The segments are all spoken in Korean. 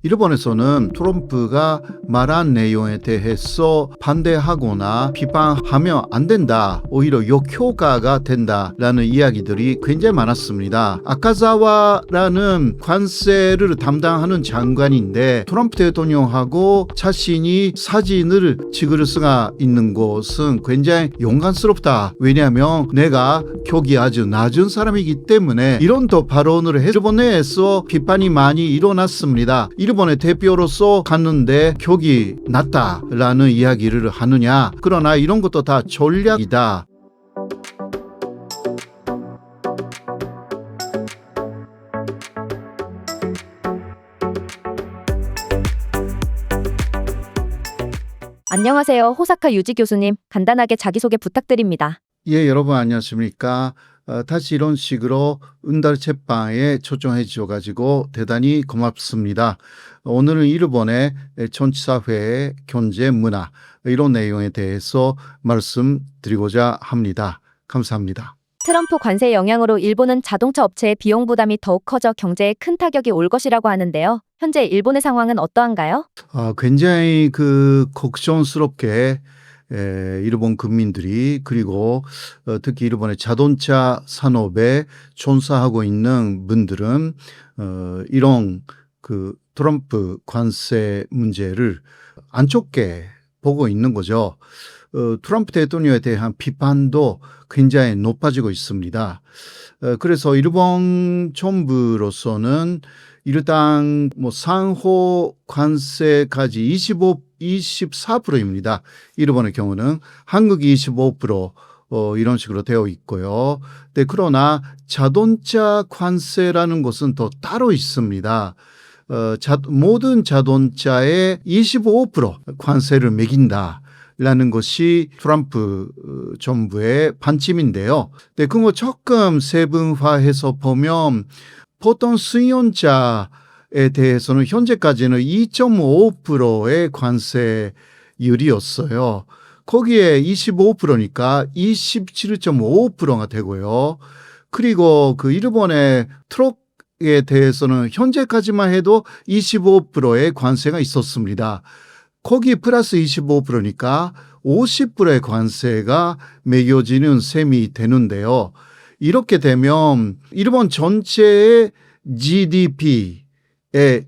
일본에서는 트럼프가 말한 내용에 대해서 반대하거나 비판하면 안 된다. 오히려 역효과가 된다라는 이야기들이 굉장히 많았습니다. 아카자와라는 관세를 담당하는 장관인데 트럼프 대통령하고 자신이 사진을 찍을 수가 있는 것은 굉장히 용감스럽다. 왜냐하면 내가 격이 아주 낮은 사람이기 때문에 이런 더 발언을 해 일본 내에서 비판이 많이 일어났습니다. 일본의 대표로서 갔는데 격이 낮다라는 이야기를 하느냐. 그러나 이런 것도 다 전략이다. 안녕하세요. 호사카 유지 교수님. 간단하게 자기소개 부탁드립니다. 예, 여러분 안녕하십니까. 다시 이런 식으로 은달 책방에 초청해 주셔가지고 대단히 고맙습니다. 오늘은 일본의 전치사회, 경제, 문화 이런 내용에 대해서 말씀드리고자 합니다. 감사합니다. 트럼프 관세 영향으로 일본은 자동차 업체의 비용 부담이 더욱 커져 경제에 큰 타격이 올 것이라고 하는데요. 현재 일본의 상황은 어떠한가요? 굉장히 걱정스럽게 일본 국민들이 그리고 특히 일본의 자동차 산업에 종사하고 있는 분들은 이런 트럼프 관세 문제를 안 좋게 보고 있는 거죠. 트럼프 대통령에 대한 비판도 굉장히 높아지고 있습니다. 그래서 일본 정부로서는 일단 상호 관세까지 24%입니다. 일본의 경우는 한국이 25% 이런 식으로 되어 있고요. 네, 그러나 자동차 관세라는 것은 또 따로 있습니다. 모든 자동차에 25% 관세를 매긴다. 라는 것이 트럼프 정부의 방침인데요. 네, 그거 조금 세분화해서 보면 보통 승용차에 대해서는 현재까지는 2.5%의 관세율이었어요. 거기에 25%니까 27.5%가 되고요. 그리고 일본의 트럭에 대해서는 현재까지만 해도 25%의 관세가 있었습니다. 거기 플러스 25%니까 50%의 관세가 매겨지는 셈이 되는데요. 이렇게 되면 일본 전체의 GDP의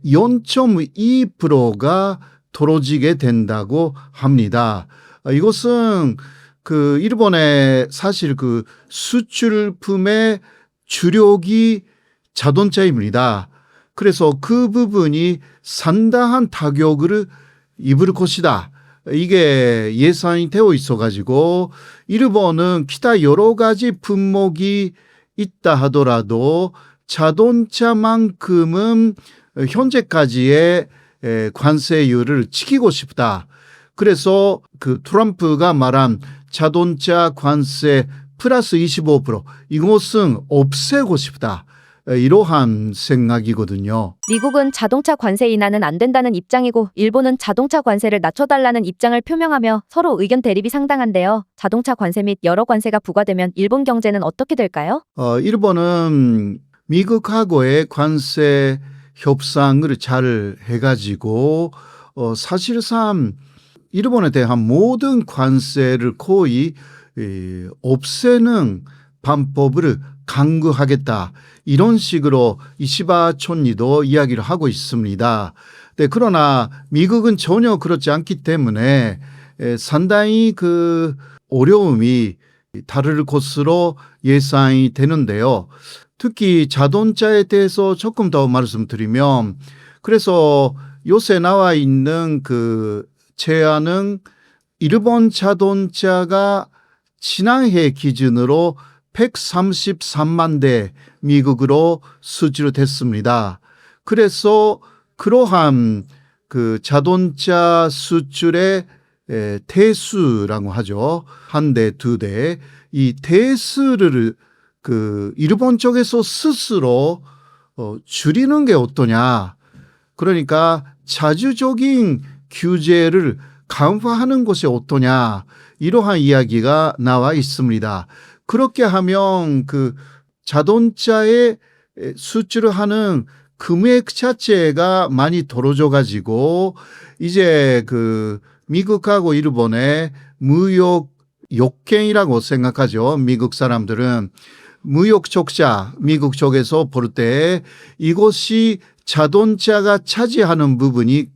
0.2%가 떨어지게 된다고 합니다. 이것은 일본의 사실 수출품의 주력이 자동차입니다. 그래서 그 부분이 상당한 타격을 입을 것이다. 이게 예상이 되어 있어가지고 일본은 기타 여러 가지 품목이 있다 하더라도 자동차만큼은 현재까지의 관세율을 지키고 싶다. 그래서 트럼프가 말한 자동차 관세 플러스 25% 이것은 없애고 싶다. 이러한 생각이거든요. 미국은 자동차 관세 인하는 안 된다는 입장이고 일본은 자동차 관세를 낮춰달라는 입장을 표명하며 서로 의견 대립이 상당한데요. 자동차 관세 및 여러 관세가 부과되면 일본 경제는 어떻게 될까요? 일본은 미국하고의 관세 협상을 잘 해가지고 사실상 일본에 대한 모든 관세를 거의 없애는 방법을 강구하겠다. 이런 식으로 이시바 총리도 이야기를 하고 있습니다. 네, 그러나 미국은 전혀 그렇지 않기 때문에 상당히 어려움이 다를 것으로 예상이 되는데요. 특히 자동차에 대해서 조금 더 말씀드리면 그래서 요새 나와 있는 제안은 일본 자동차가 지난해 기준으로 133만 대 미국으로 수출됐습니다. 그래서 그러한 자동차 수출의 대수라고 하죠. 한 대, 두 대. 이 대수를 일본 쪽에서 스스로 줄이는 게 어떠냐. 그러니까 자주적인 규제를 강화하는 것이 어떠냐. 이러한 이야기가 나와 있습니다. 그렇게 하면 자동차에 수출을 하는 금액 자체가 많이 떨어져 가지고 이제 그 미국하고 일본의 무역 역행이라고 생각하죠. 미국 사람들은 무역 적자 미국 쪽에서 볼 때 이것이 자동차가 차지하는 부분이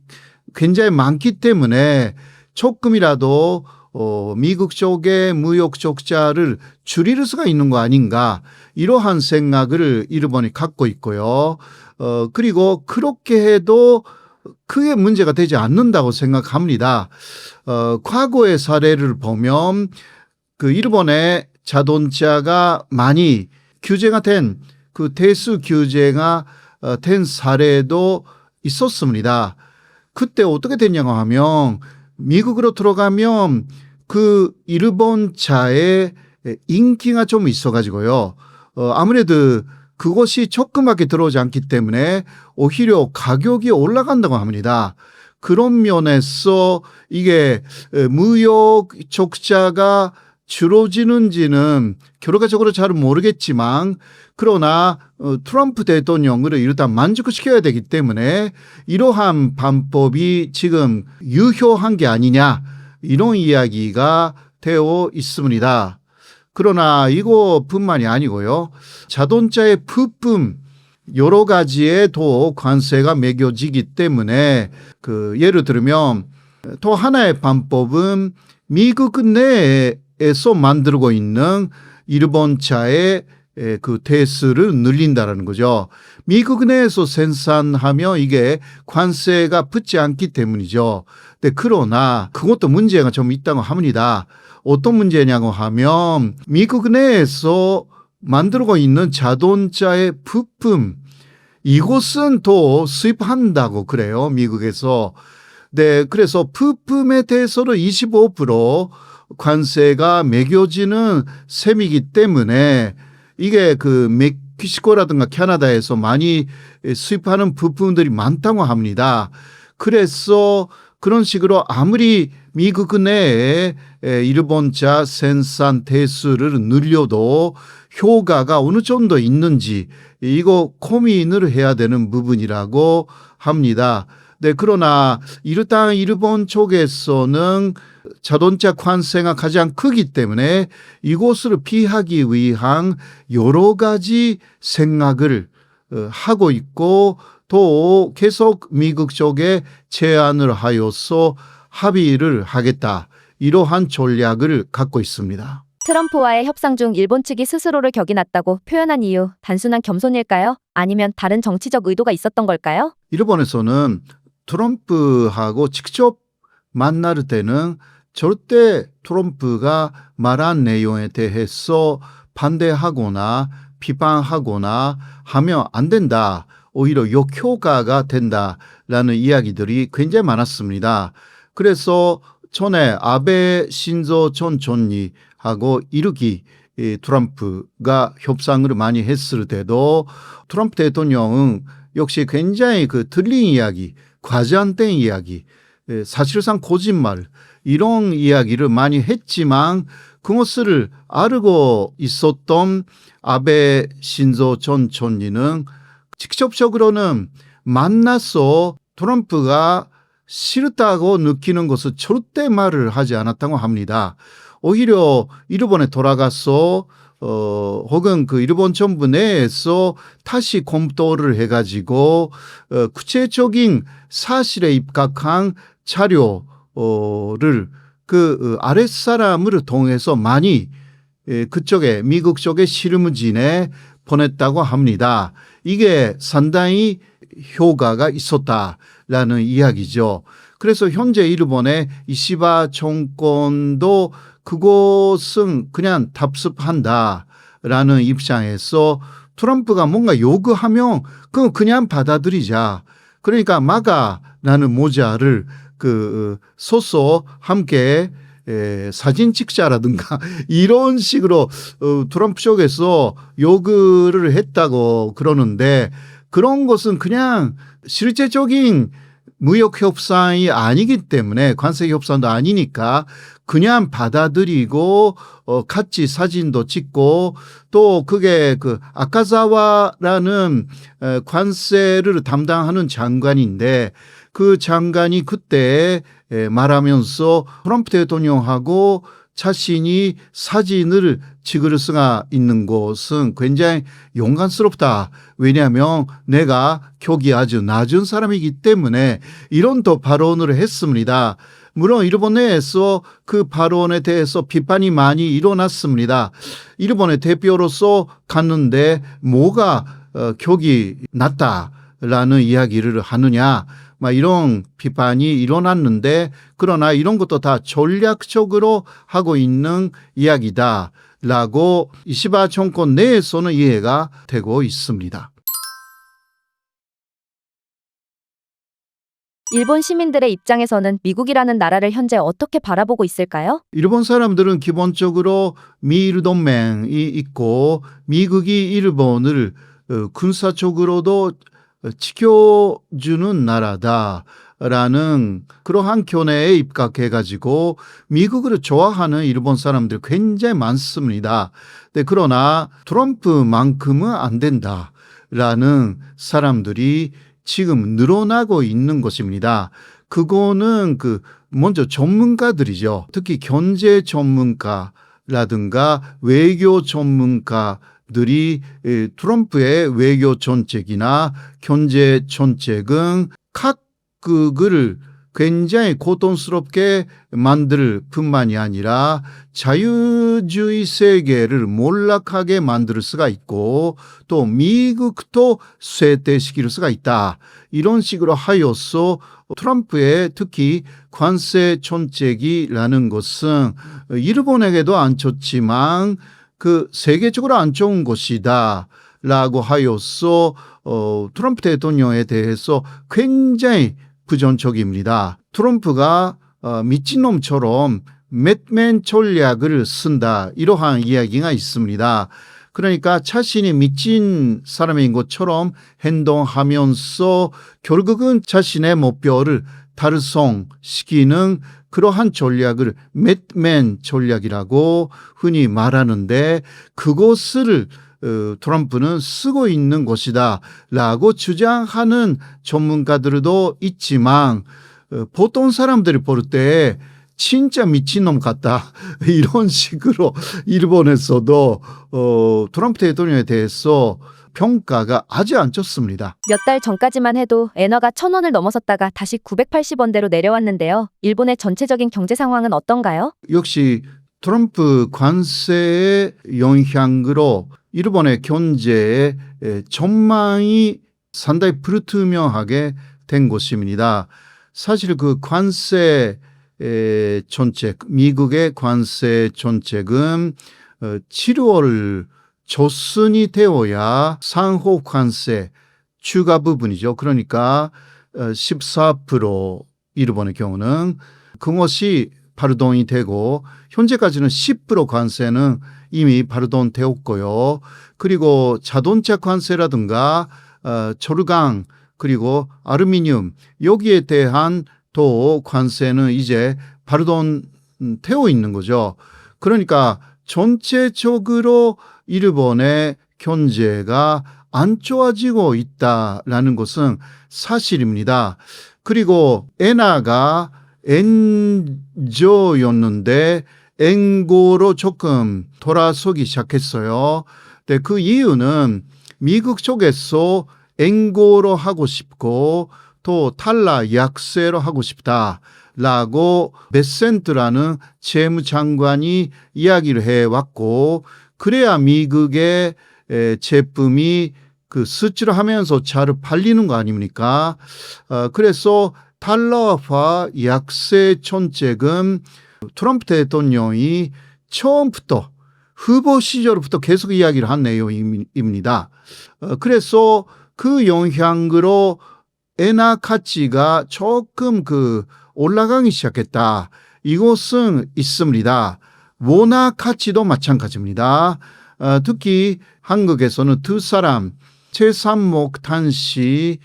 굉장히 많기 때문에 조금이라도 미국 쪽의 무역 적자를 줄일 수가 있는 거 아닌가 이러한 생각을 일본이 갖고 있고요. 그리고 그렇게 해도 크게 문제가 되지 않는다고 생각합니다. 과거의 사례를 보면 그 일본의 자동차가 많이 규제가 된 그 대수 규제가 된 사례도 있었습니다. 그때 어떻게 됐냐고 하면 미국으로 들어가면 그 일본 차의 인기가 좀 있어가지고요. 아무래도 그것이 조그맣게 들어오지 않기 때문에 오히려 가격이 올라간다고 합니다. 그런 면에서 이게 무역 적자가 줄어지는지는 결과적으로 잘 모르겠지만 그러나 트럼프 대통령을 일단 만족시켜야 되기 때문에 이러한 방법이 지금 유효한 게 아니냐 이런 이야기가 되어 있습니다. 그러나 이거뿐만이 아니고요. 자동차의 부품 여러 가지에 또 관세가 매겨지기 때문에 그 예를 들면 또 하나의 방법은 미국 내에서 만들고 있는 일본 차의 그 대수를 늘린다라는 거죠. 미국 내에서 생산하면 이게 관세가 붙지 않기 때문이죠. 근데 그러나 그것도 문제가 좀 있다고 합니다. 어떤 문제냐고 하면 미국 내에서 만들고 있는 자동차의 부품 이것은 또 수입한다고 그래요. 미국에서. 네, 그래서 부품에 대해서는 25% 관세가 매겨지는 셈이기 때문에 이게 그 멕시코라든가 캐나다에서 많이 수입하는 부품들이 많다고 합니다. 그래서 그런 식으로 아무리 미국 내에 일본차 생산 대수를 늘려도 효과가 어느 정도 있는지 이거 고민을 해야 되는 부분이라고 합니다. 네, 그러나 일단 일본 쪽에서는 자동차 관세가 가장 크기 때문에 이것을 피하기 위한 여러 가지 생각을 하고 있고 또 계속 미국 쪽에 제안을 하여서 합의를 하겠다. 이러한 전략을 갖고 있습니다. 트럼프와의 협상 중 일본 측이 스스로를 격이 낮다고 표현한 이유, 단순한 겸손일까요? 아니면 다른 정치적 의도가 있었던 걸까요? 일본에서는 트럼프하고 직접 만날 때는 절대 트럼프가 말한 내용에 대해서 반대하거나 비판하거나 하면 안 된다. 오히려 역효과가 된다라는 이야기들이 굉장히 많았습니다. 그래서 전에 아베 신조 전 총리하고 이르기 트럼프가 협상을 많이 했을 때도 트럼프 대통령은 역시 굉장히 그 틀린 이야기, 과장된 이야기, 사실상 거짓말 이런 이야기를 많이 했지만 그것을 알고 있었던 아베 신조 전 총리는 직접적으로는 만나서 트럼프가 싫다고 느끼는 것을 절대 말을 하지 않았다고 합니다. 오히려 일본에 돌아가서 혹은 그 일본 정부 내에서 다시 검토를 해가지고 구체적인 사실에 입각한 자료를 그 아랫사람을 통해서 많이 그쪽에 미국 쪽의 실무진에 보냈다고 합니다. 이게 상당히 효과가 있었다라는 이야기죠. 그래서 현재 일본의 이시바 정권도 그것은 그냥 답습한다라는 입장에서 트럼프가 뭔가 요구하면 그건 그냥 받아들이자. 그러니까 마가라는 모자를 써서 함께 사진 찍자라든가 이런 식으로 트럼프 쪽에서 요구를 했다고 그러는데 그런 것은 그냥 실제적인 무역 협상이 아니기 때문에 관세 협상도 아니니까 그냥 받아들이고 같이 사진도 찍고 또 그게 그 아카자와라는 관세를 담당하는 장관인데 그 장관이 그때 말하면서 트럼프 대통령하고 자신이 사진을 찍을 수가 있는 것은 굉장히 용감스럽다. 왜냐하면 내가 격이 아주 낮은 사람이기 때문에 이런 또 발언을 했습니다. 물론 일본 내에서 그 발언에 대해서 비판이 많이 일어났습니다. 일본의 대표로서 갔는데 뭐가 격이 낮다라는 이야기를 하느냐. 막 이런 비판이 일어났는데 그러나 이런 것도 다 전략적으로 하고 있는 이야기다라고 이시바 정권 내에서는 이해가 되고 있습니다. 일본 시민들의 입장에서는 미국이라는 나라를 현재 어떻게 바라보고 있을까요? 일본 사람들은 기본적으로 미일 동맹이 있고 미국이 일본을 군사적으로도 지켜주는 나라다라는 그러한 견해에 입각해가지고 미국을 좋아하는 일본 사람들 굉장히 많습니다. 그러나 트럼프만큼은 안 된다라는 사람들이 지금 늘어나고 있는 것입니다. 그거는 먼저 전문가들이죠. 특히 경제 전문가라든가 외교 전문가들이 트럼프의 외교 정책이나 경제 정책은 각국을 굉장히 고통스럽게 만들 뿐만이 아니라 자유주의 세계를 몰락하게 만들 수가 있고 또 미국도 쇠퇴시킬 수가 있다. 이런 식으로 하여서 트럼프의 특히 관세 정책이라는 것은 일본에게도 안 좋지만 세계적으로 안 좋은 것이다 라고 하여서 트럼프 대통령에 대해서 굉장히 부정적입니다. 트럼프가 미친놈처럼 맷맨 전략을 쓴다 이러한 이야기가 있습니다. 그러니까 자신이 미친 사람인 것처럼 행동하면서 결국은 자신의 목표를 달성시키는 그러한 전략을 맷맨 전략이라고 흔히 말하는데 그것을 트럼프는 쓰고 있는 것이다 라고 주장하는 전문가들도 있지만 보통 사람들이 볼 때 진짜 미친놈 같다 이런 식으로 일본에서도 트럼프 대통령에 대해서 평가가 아주 안 좋습니다. 몇 달 전까지만 해도 엔화가 1,000원을 넘어섰다가 다시 980원대로 내려왔는데요. 일본의 전체적인 경제 상황은 어떤가요? 역시 트럼프 관세의 영향으로 일본의 경제의 전망이 상당히 불투명하게 된 것입니다. 사실 그 관세 정책, 미국의 관세 정책은 7월 조순이 되어야 상호 관세 추가 부분이죠. 그러니까 14% 일본의 경우는 그것이 발동이 되고 현재까지는 10% 관세는 이미 발동되었고요. 그리고 자동차 관세라든가 철강 그리고 알루미늄 여기에 대한 또 관세는 이제 발동되어 있는 거죠. 그러니까 전체적으로 일본의 경제가 안 좋아지고 있다라는 것은 사실입니다. 그리고 엔화가 엔저였는데 엔고로 조금 돌아서기 시작했어요. 근데 그 이유는 미국 쪽에서 엔고로 하고 싶고 또 달러 약세로 하고 싶다라고 베센트라는 재무장관이 이야기를 해왔고 그래야 미국의 제품이 수출하면서 잘 팔리는 거 아닙니까? 그래서 달러화 약세 정책은 트럼프 대통령이 처음부터 후보 시절부터 계속 이야기를 한 내용입니다. 그래서 그 영향으로 엔화 가치가 조금 올라가기 시작했다. 이것은 있습니다. 원화 가치도 마찬가지입니다. 특히 한국에서는 두 사람 최삼목 단시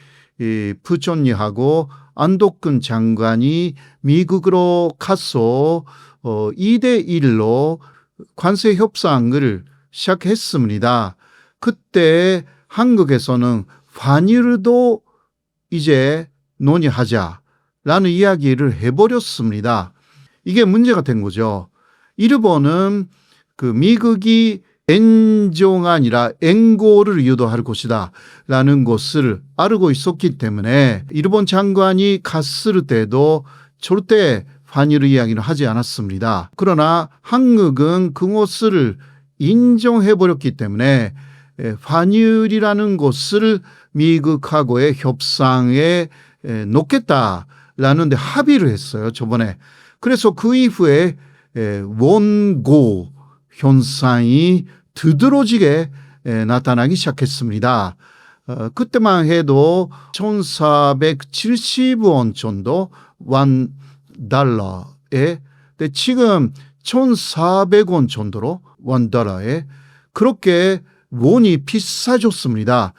부총리하고 안덕근 장관이 미국으로 가서 2대1로 관세 협상을 시작했습니다. 그때 한국에서는 환율도 이제 논의하자라는 이야기를 해버렸습니다. 이게 문제가 된 거죠. 일본은 그 미국이 엔조가 아니라 엔고를 유도할 것이다 라는 것을 알고 있었기 때문에 일본 장관이 갔을 때도 절대 환율 이야기는 하지 않았습니다. 그러나 한국은 그것을 인정해버렸기 때문에 환율이라는 것을 미국하고의 협상에 놓겠다라는 데 합의를 했어요. 저번에. 그래서 그 이후에 원고 현상이 두드러지게 나타나기 시작했습니다. 그때만 해도 1470원 정도 원 달러에 지금 1400원 정도로 원 달러에 그렇게 원이 비싸졌습니다.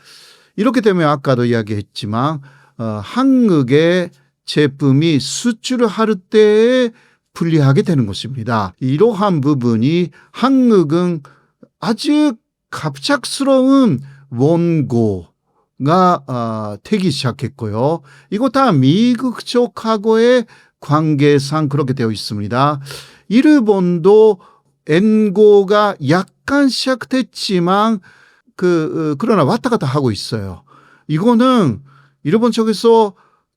이렇게 되면 아까도 이야기했지만 한국의 제품이 수출을 할 때에 불리하게 되는 것입니다. 이러한 부분이 한국은 아주 갑작스러운 원고가 되기 시작했고요. 이거 다 미국 쪽하고의 관계상 그렇게 되어 있습니다. 일본도 엔고가 약간 시작됐지만 그러나 왔다 갔다 하고 있어요. 이거는 일본 쪽에서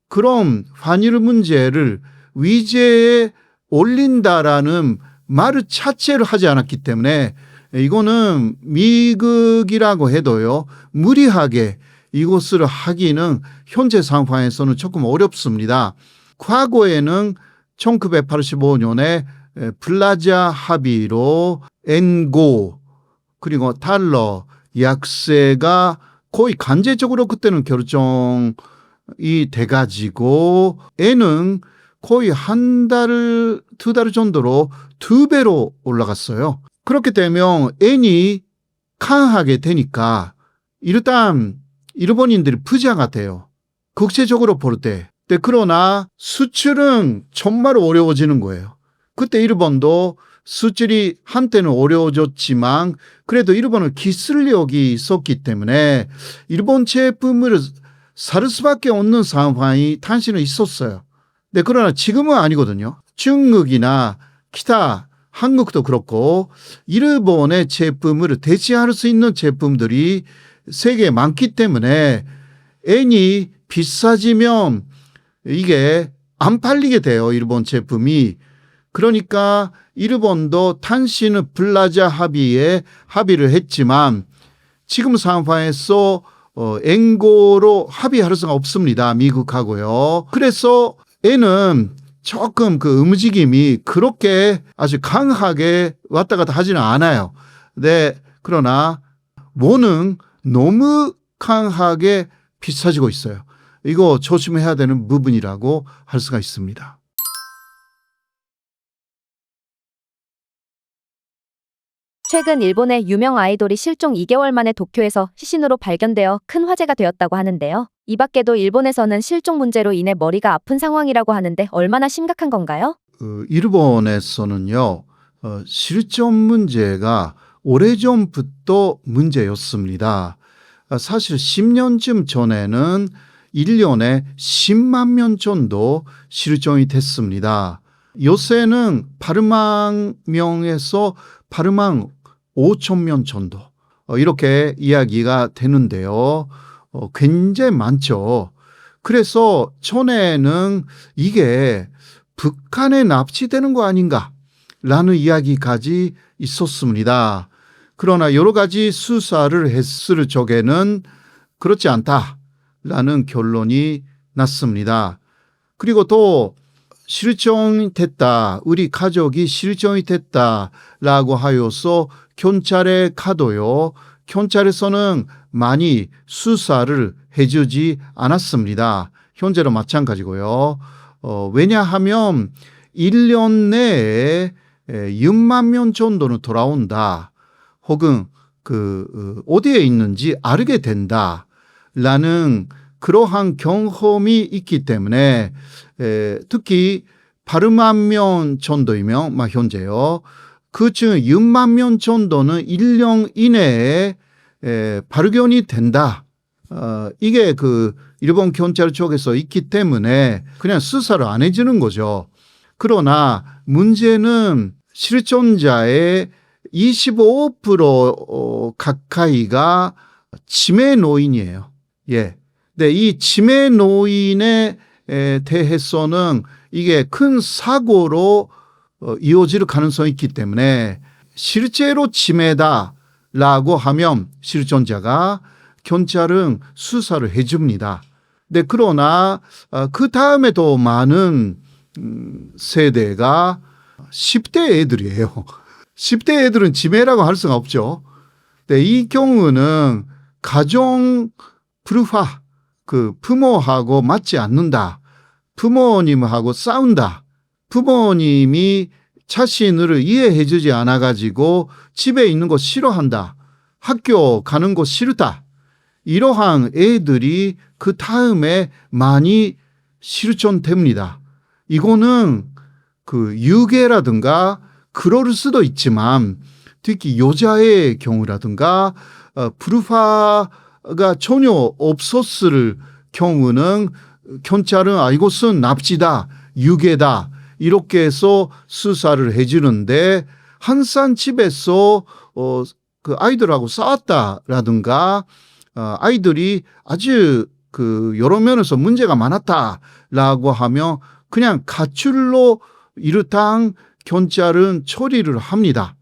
그럼 환율 문제를 위제에 올린다라는 말 자체를 하지 않았기 때문에 이거는 미국이라고 해도요 무리하게 이것을 하기는 현재 상황에서는 조금 어렵습니다. 과거에는 1985년에 플라자 합의로 엔고 그리고 달러 약세가 거의 강제적으로 그때는 결정이 돼가지고 엔은 거의 한 달, 두 달 정도로 2배로 올라갔어요. 그렇게 되면 엔이 강하게 되니까 일단 일본인들이 부자가 돼요. 국제적으로 볼 때. 그러나 수출은 정말 어려워지는 거예요. 그때 일본도 수출이 한때는 어려워졌지만 그래도 일본은 기술력이 있었기 때문에 일본 제품을 살 수밖에 없는 상황이 당시는 있었어요. 그러나 지금은 아니거든요. 중국이나 기타 한국도 그렇고 일본의 제품을 대체할 수 있는 제품들이 세계에 많기 때문에 엔이 비싸지면 이게 안 팔리게 돼요. 일본 제품이. 그러니까 일본도 당시는 플라자 합의에 합의를 했지만 지금 상황에서 엔고로 합의할 수가 없습니다. 미국하고요. 그래서 엔은 조금 그 움직임이 그렇게 아주 강하게 왔다 갔다 하지는 않아요. 그러나 원은 너무 강하게 비싸지고 있어요. 이거 조심해야 되는 부분이라고 할 수가 있습니다. 최근 일본의 유명 아이돌이 실종 2개월 만에 도쿄에서 시신으로 발견되어 큰 화제가 되었다고 하는데요. 이 밖에도 일본에서는 실종 문제로 인해 머리가 아픈 상황이라고 하는데 얼마나 심각한 건가요? 일본에서는요. 실종 문제가 오래전부터 문제였습니다. 사실 10년쯤 전에는 1년에 10만 명 정도 실종이 됐습니다. 요새는 8만 명에서 8만 5천 명 정도 이렇게 이야기가 되는데요. 굉장히 많죠. 그래서 전에는 이게 북한에 납치되는 거 아닌가 라는 이야기까지 있었습니다. 그러나 여러 가지 수사를 했을 적에는 그렇지 않다라는 결론이 났습니다. 그리고 또 실종이 됐다. 우리 가족이 실종이 됐다라고 하여서 경찰에 가도요. 경찰에서는 많이 수사를 해주지 않았습니다. 현재도 마찬가지고요. 왜냐하면 1년 내에 6만 명 정도는 돌아온다. 혹은 어디에 있는지 알게 된다라는 그러한 경험이 있기 때문에 특히 8만 명 정도이면 현재요. 그중 6만 명 정도는 1년 이내에 발견이 된다. 이게 그 일본 경찰 쪽에서 있기 때문에 그냥 수사를 안 해주는 거죠. 그러나 문제는 실존자의 25% 가까이가 치매 노인이에요. 예. 네, 이 치매 노인에 대해서는 이게 큰 사고로 이어질 가능성이 있기 때문에 실제로 치매다라고 하면 실존자가 경찰은 수사를 해줍니다. 네, 그러나 그 다음에도 많은 세대가 10대 애들이에요. 10대 애들은 치매라고 할 수가 없죠. 네, 이 경우는 가정 불화, 그 부모하고 맞지 않는다. 부모님하고 싸운다. 부모님이 자신을 이해해주지 않아가지고 집에 있는 거 싫어한다. 학교 가는 거 싫다. 이러한 애들이 그 다음에 많이 실존됩니다. 이거는 그 유괴라든가 그럴 수도 있지만 특히 여자의 경우라든가 불화가 전혀 없었을 경우는 경찰은 이것은 납치다, 유괴다 이렇게 해서 수사를 해주는데 한산 집에서 그 아이들하고 싸웠다라든가 아이들이 아주 그 여러 면에서 문제가 많았다라고 하면 그냥 가출로 이르당 경찰은 처리를 합니다.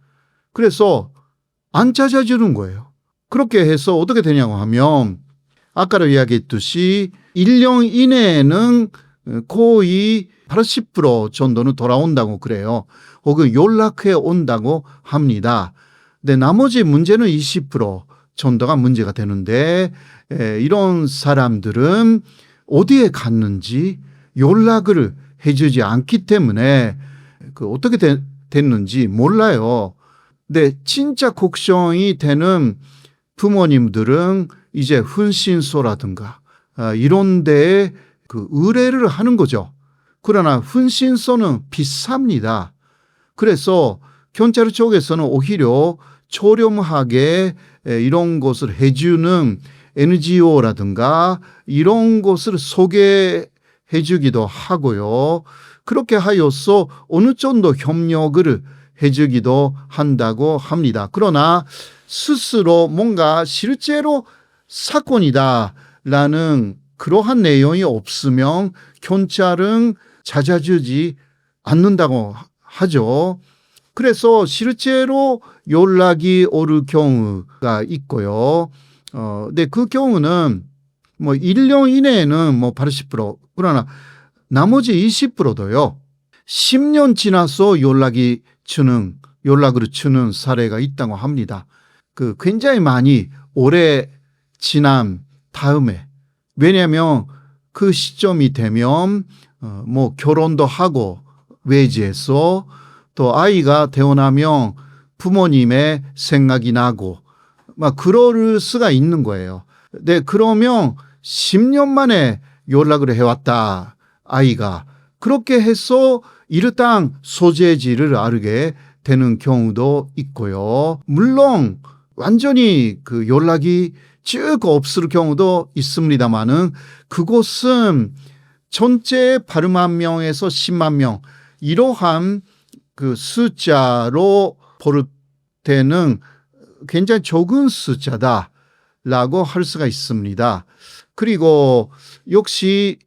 그래서 안 찾아주는 거예요. 그렇게 해서 어떻게 되냐고 하면 아까도 이야기했듯이 1년 이내에는 거의 80% 정도는 돌아온다고 그래요. 혹은 연락해 온다고 합니다. 근데 나머지 문제는 20% 정도가 문제가 되는데 이런 사람들은 어디에 갔는지 연락을 해주지 않기 때문에 그 어떻게 됐는지 몰라요. 근데 진짜 걱정이 되는 부모님들은 이제 훈신소라든가 이런 데에 그 의뢰를 하는 거죠. 그러나 훈신소는 비쌉니다. 그래서 경찰 쪽에서는 오히려 저렴하게 이런 것을 해주는 NGO라든가 이런 것을 소개해 주기도 하고요. 그렇게 하여서 어느 정도 협력을 해주기도 한다고 합니다. 그러나 스스로 뭔가 실제로 사건이다라는 그러한 내용이 없으면 경찰은 찾아주지 않는다고 하죠. 그래서 실제로 연락이 오를 경우가 있고요. 근데 그 경우는 뭐 1년 이내에는 뭐 80% 그러나 나머지 20%도요. 10년 지나서 연락을 주는 사례가 있다고 합니다. 그 굉장히 많이 오래 지난 다음에 왜냐하면 그 시점이 되면 뭐 결혼도 하고 외지에서 또 아이가 태어나면 부모님의 생각이 나고 막 그럴 수가 있는 거예요. 네, 그러면 10년 만에 연락을 해왔다 아이가 그렇게 해서 일단 소재지를 알게 되는 경우도 있고요. 물론 완전히 그 연락이 쭉 없을 경우도 있습니다만은 그곳은 전체 8만 명에서 10만 명 이러한 그 숫자로 볼 때는 굉장히 적은 숫자다라고 할 수가 있습니다. 그리고 역시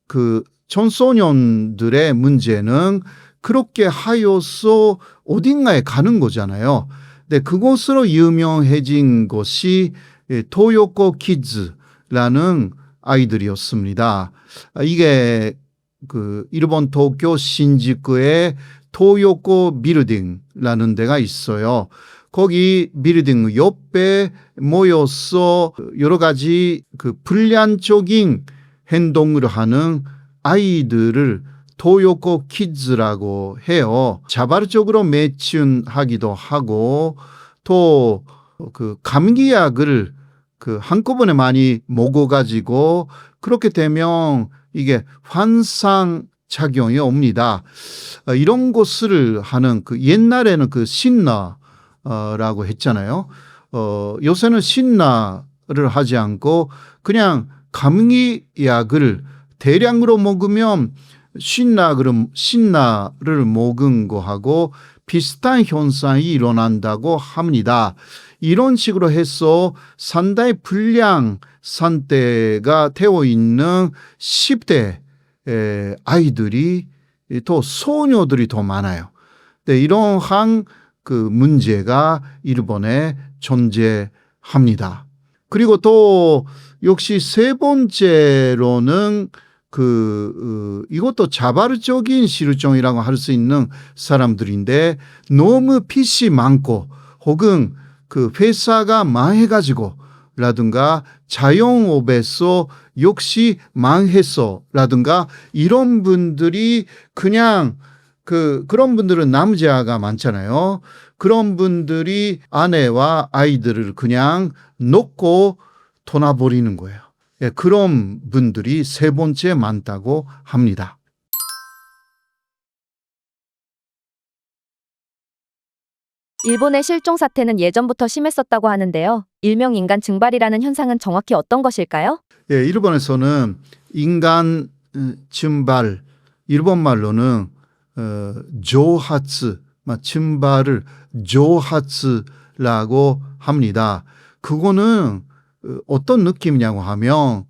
그 청소년들의 문제는 그렇게 하여서 어딘가에 가는 거잖아요. 근데 그곳으로 유명해진 것이 토요코 키즈라는 아이들이었습니다. 이게 그 일본 도쿄 신주쿠의 토요코 빌딩이라는 데가 있어요. 거기 빌딩 옆에 모여서 여러 가지 그 불량적인 행동을 하는 아이들을 토요코 키즈라고 해요. 자발적으로 매춘하기도 하고 또 그 감기약을 그 한꺼번에 많이 먹어가지고 그렇게 되면 이게 환상 작용이 옵니다. 이런 것을 하는 그 옛날에는 그 신나라고 했잖아요. 요새는 신나를 하지 않고 그냥 감기약을 대량으로 먹으면 신나를 먹은 거하고 비슷한 현상이 일어난다고 합니다. 이런 식으로 해서 상당히 불량 상태가 되어 있는 10대 아이들이 또 소녀들이 더 많아요. 네, 이러한 그 문제가 일본에 존재합니다. 그리고 또 역시 세 번째로는 이것도 자발적인 실종이라고 할 수 있는 사람들인데 너무 빚이 많고 혹은 그 회사가 망해가지고 라든가 자영업에서 역시 망했어 라든가 이런 분들이 그냥 그런 분들은 남자가 많잖아요. 그런 분들이 아내와 아이들을 그냥 놓고 떠나버리는 거예요. 예, 그런 분들이 세 번째 많다고 합니다. 일본의 실종 사태는 예전부터 심했었다고 하는데요. 일명 인간 증발이라는 현상은 정확히 어떤 것일까요? 예, 일본에서는 인간 증발, 일본말로는 조하츠, 증발을 조하츠라고 합니다. 그거는 어떤 느낌이냐고 하면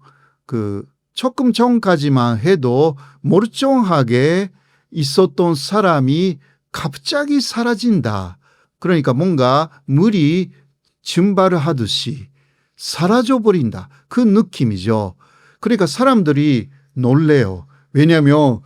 조금 전까지만 해도 멀쩡하게 있었던 사람이 갑자기 사라진다. 그러니까 뭔가 물이 증발을 하듯이 사라져버린다. 그 느낌이죠. 그러니까 사람들이 놀래요. 왜냐하면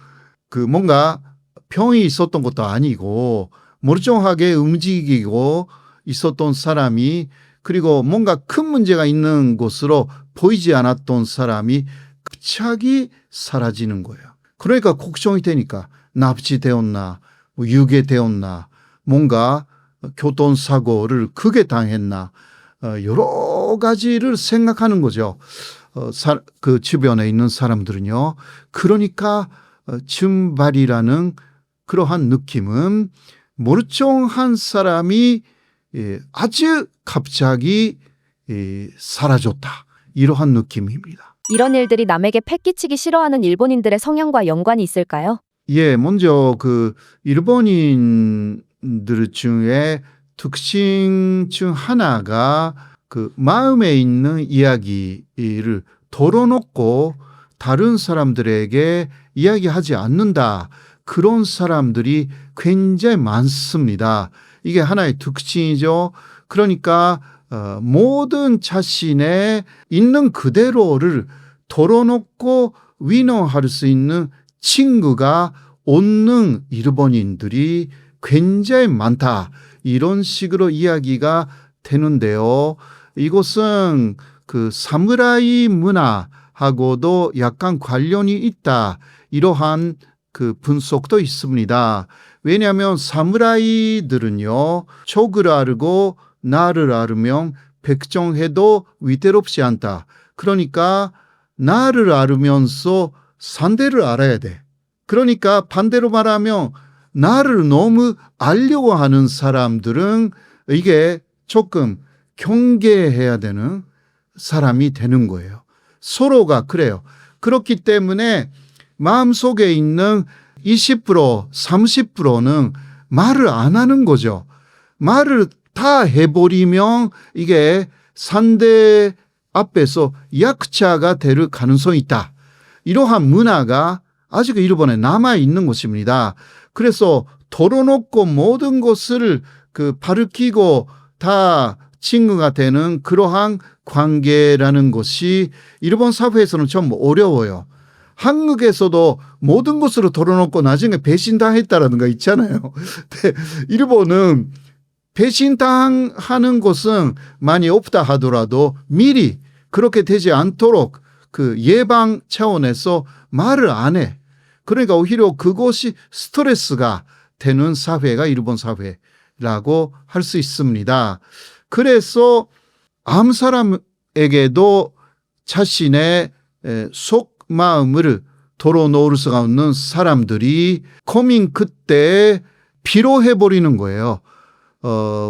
뭔가 병이 있었던 것도 아니고 멀쩡하게 움직이고 있었던 사람이 그리고 뭔가 큰 문제가 있는 것으로 보이지 않았던 사람이 갑자기 사라지는 거예요. 그러니까 걱정이 되니까 납치되었나, 유괴되었나, 뭔가 교통사고를 크게 당했나, 여러 가지를 생각하는 거죠. 그 주변에 있는 사람들은요. 그러니까 증발이라는 그러한 느낌은 멀쩡한 사람이 아주 갑자기 사라졌다. 이러한 느낌입니다. 이런 일들이 남에게 패기치기 싫어하는 일본인들의 성향과 연관이 있을까요? 예, 먼저 일본인들 중에 특징 중 하나가 마음에 있는 이야기를 털어놓고 다른 사람들에게 이야기하지 않는다. 그런 사람들이 굉장히 많습니다. 이게 하나의 특징이죠. 그러니까 모든 자신의 있는 그대로를 털어놓고 위로할 수 있는 친구가 없는 일본인들이 굉장히 많다. 이런 식으로 이야기가 되는데요. 이것은 사무라이 문화하고도 약간 관련이 있다. 이러한 분석도 있습니다. 왜냐하면 사무라이들은요. 적을 알고 나를 알으면 백정해도 위태롭지 않다. 그러니까 나를 알으면서 상대를 알아야 돼. 그러니까 반대로 말하면 나를 너무 알려고 하는 사람들은 이게 조금 경계해야 되는 사람이 되는 거예요. 서로가 그래요. 그렇기 때문에 마음속에 있는 20%, 30%는 말을 안 하는 거죠. 말을 다 해버리면 이게 상대 앞에서 약자가 될 가능성이 있다. 이러한 문화가 아직 일본에 남아있는 것입니다. 그래서 털어놓고 모든 것을 밝히고 다 친구가 되는 그러한 관계라는 것이 일본 사회에서는 좀 어려워요. 한국에서도 모든 것으로 털어놓고 나중에 배신당했다라는 거 있잖아요. 일본은 배신당하는 것은 많이 없다 하더라도 미리 그렇게 되지 않도록 예방 차원에서 말을 안 해. 그러니까 오히려 그것이 스트레스가 되는 사회가 일본 사회라고 할 수 있습니다. 그래서 아무 사람 누구에게도 자신의 속마음을 털어놓을 수가 없는 사람들이 고민 그때 피로해버리는 거예요.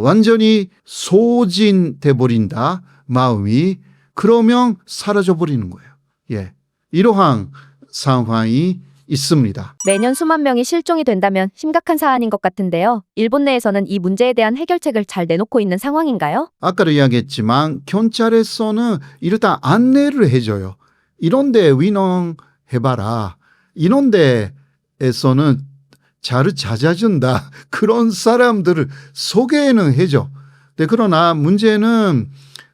완전히 소진돼 버린다 마음이. 그러면 사라져버리는 거예요. 예, 이러한 상황이 있습니다. 매년 수만 명이 실종이 된다면 심각한 사안인 것 같은데요. 일본 내에서는 이 문제에 대한 해결책을 잘 내놓고 있는 상황인가요? 아까도 이야기했지만 경찰에서는 일단 안내를 해줘요. 이런 데 위농해봐라. 이런 데에서는 잘 찾아준다. 그런 사람들을 소개는 해줘. 네, 그러나 문제는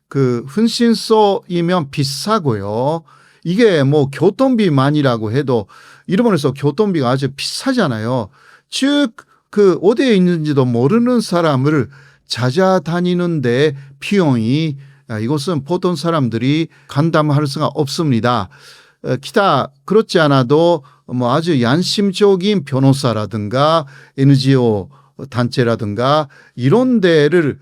그 hun신소이면 비싸고요. 이게 뭐 교통비만이라고 해도 일본에서 교통비가 아주 비싸잖아요. 즉 그 어디에 있는지도 모르는 사람을 찾아다니는데 비용이 이것은 보통 사람들이 감당할 수가 없습니다. 기타 그렇지 않아도 뭐 아주 양심적인 변호사라든가 NGO 단체라든가 이런 데를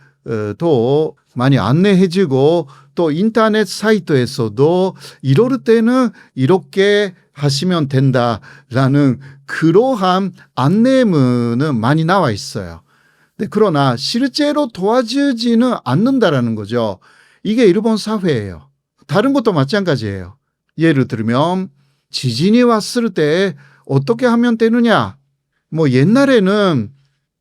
또 많이 안내해주고 또 인터넷 사이트에서도 이럴 때는 이렇게 하시면 된다라는 그러한 안내문은 많이 나와 있어요. 그러나 실제로 도와주지는 않는다라는 거죠. 이게 일본 사회예요. 다른 것도 마찬가지예요. 예를 들면 지진이 왔을 때 어떻게 하면 되느냐. 뭐 옛날에는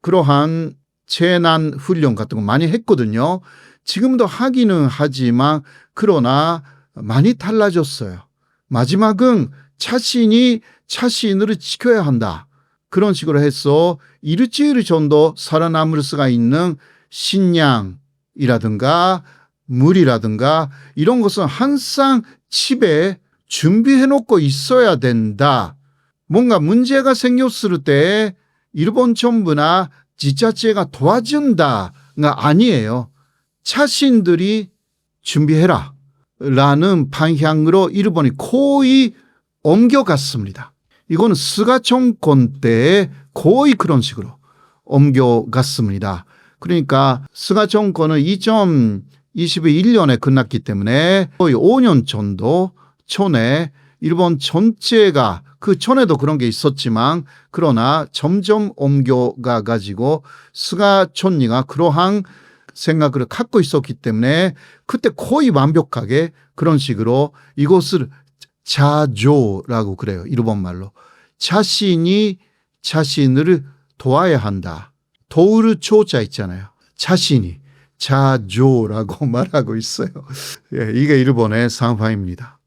그러한 재난 훈련 같은 거 많이 했거든요. 지금도 하기는 하지만 그러나 많이 달라졌어요. 마지막은 자신이 자신을 지켜야 한다. 그런 식으로 해서 일주일 정도 살아남을 수가 있는 식량이라든가 물이라든가 이런 것은 항상 집에 준비해 놓고 있어야 된다. 뭔가 문제가 생겼을 때 일본 정부나 지자체가 도와준다가 아니에요. 자신들이 준비해라 라는 방향으로 일본이 거의 옮겨갔습니다. 이거는 스가 정권 때 거의 그런 식으로 옮겨갔습니다. 그러니까 스가 정권은 2021년에 끝났기 때문에 거의 5년 정도 전에 일본 전체가 그 전에도 그런 게 있었지만 그러나 점점 옮겨가 가지고 스가 총리가 그러한 생각을 갖고 있었기 때문에 그때 거의 완벽하게 그런 식으로 이것을 자조라고 그래요. 일본말로. 자신이 자신을 도와야 한다. 도울 조자 있잖아요. 자신이 자조라고 말하고 있어요. 예, 이게 일본의 상황입니다.